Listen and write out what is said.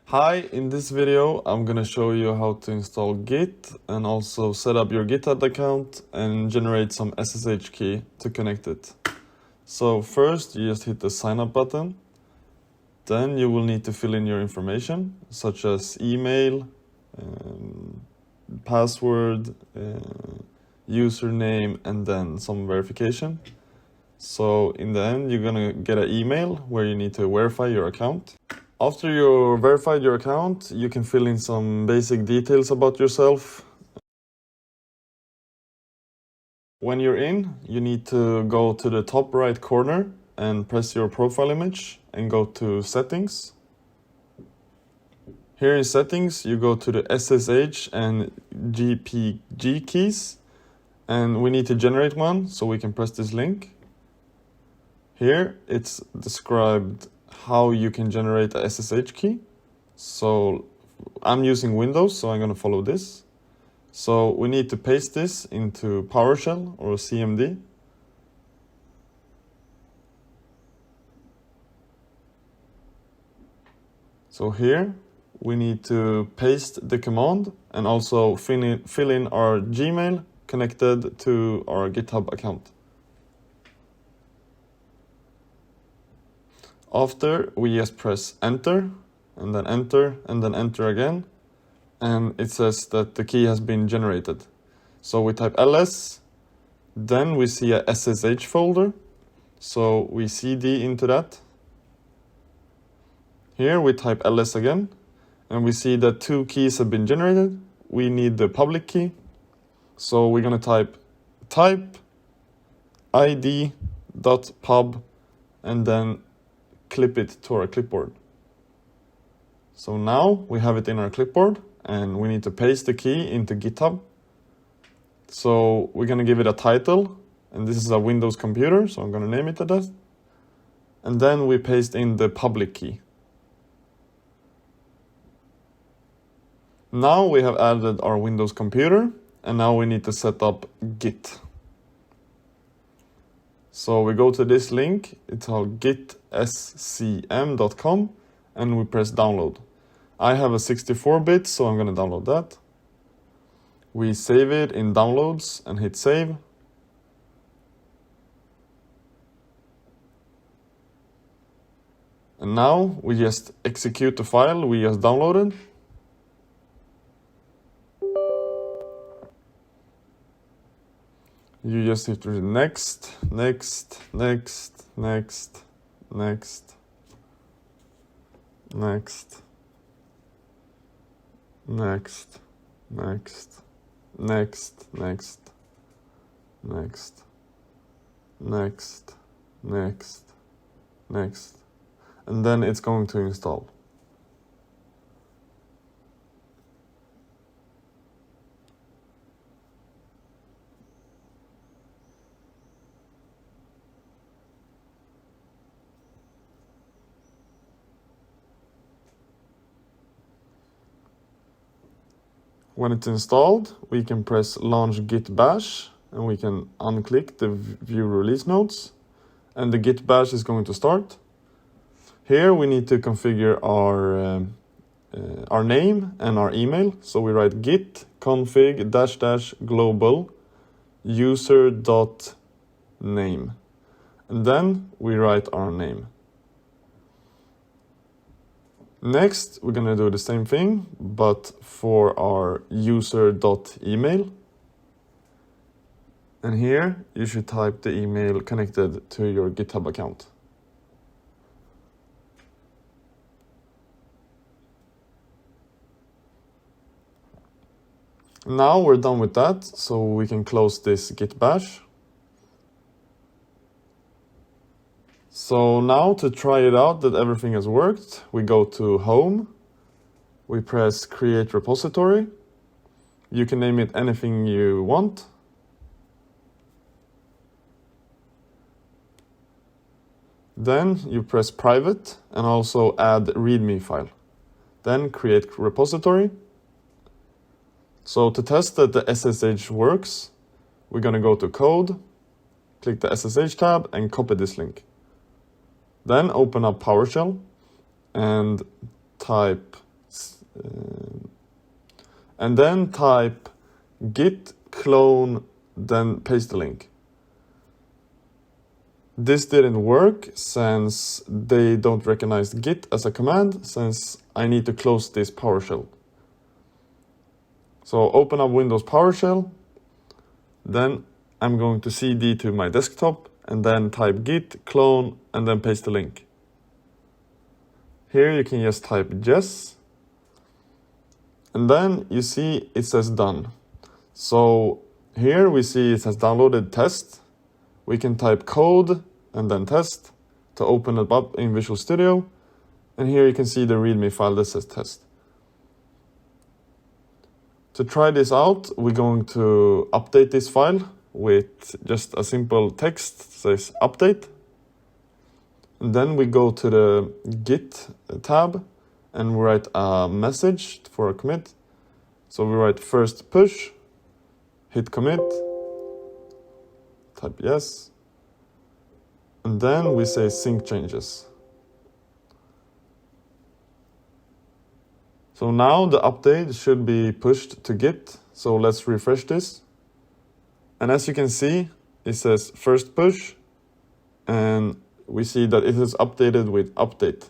Hi, in this video I'm gonna show you how to install Git and also set up your GitHub account and generate some SSH key to connect it. So first you just hit the sign up button, then you will need to fill in your information such as email, password, username and then some verification. So in the end you're gonna get an email where you need to verify your account. After you verified your account, you can fill in some basic details about yourself. When you're in, you need to go to the top right corner and press your profile image and go to settings. Here in settings, you go to the SSH and GPG keys, and we need to generate one, so we can press this link. Here it's described how you can generate a SSH key. So I'm using Windows, so I'm going to follow this. So we need to paste this into PowerShell or CMD. So here we need to paste the command and also fill in our Gmail connected to our GitHub account. After, we just press enter, and then enter, and then enter again, and it says that the key has been generated. So we type ls, then we see a SSH folder, so we cd into that. Here we type ls again, and we see that 2 keys have been generated. We need the public key, so we're gonna type id.pub, and then clip it to our clipboard. So now we have it in our clipboard and we need to paste the key into GitHub. So we're going to give it a title, and this is a Windows computer, so I'm going to name it that. And then we paste in the public key. Now we have added our Windows computer, and now we need to set up Git. So we go to this link, it's called gitscm.com, and we press download. I have a 64-bit, so I'm going to download that. We save it in downloads and hit save. And now we just execute the file we just downloaded. You just hit next, next, next, next, next, next, next, next, next, next, next, next, next, next, and then it's going to install. When it's installed, we can press launch git bash, and we can unclick the view release notes, and the git bash is going to start. Here we need to configure our name and our email. So we write git config -- global user.name, and then we write our name. Next, we're going to do the same thing, but for our user.email. And here, you should type the email connected to your GitHub account. Now we're done with that, so we can close this git bash. So now to try it out that everything has worked, we go to home, we press create repository. You can name it anything you want. Then you press private and also add readme file. Then create repository. So to test that the SSH works, we're gonna go to code, click the SSH tab and copy this link. Then open up PowerShell and type and then type git clone, then paste the link. This didn't work since they don't recognize git as a command, since I need to close this PowerShell. So open up Windows PowerShell, then I'm going to cd to my desktop and then type git clone and then paste the link. Here you can just type yes, and then you see it says done. So here we see it has downloaded test. We can type code and then test to open it up in Visual Studio. And here you can see the README file that says test. To try this out, we're going to update this file with just a simple text that says update. And then we go to the Git tab and we write a message for a commit. So we write first push, hit commit, type yes, and then we say sync changes. So now the update should be pushed to Git. So let's refresh this. And as you can see, it says first push, and we see that it is updated with update.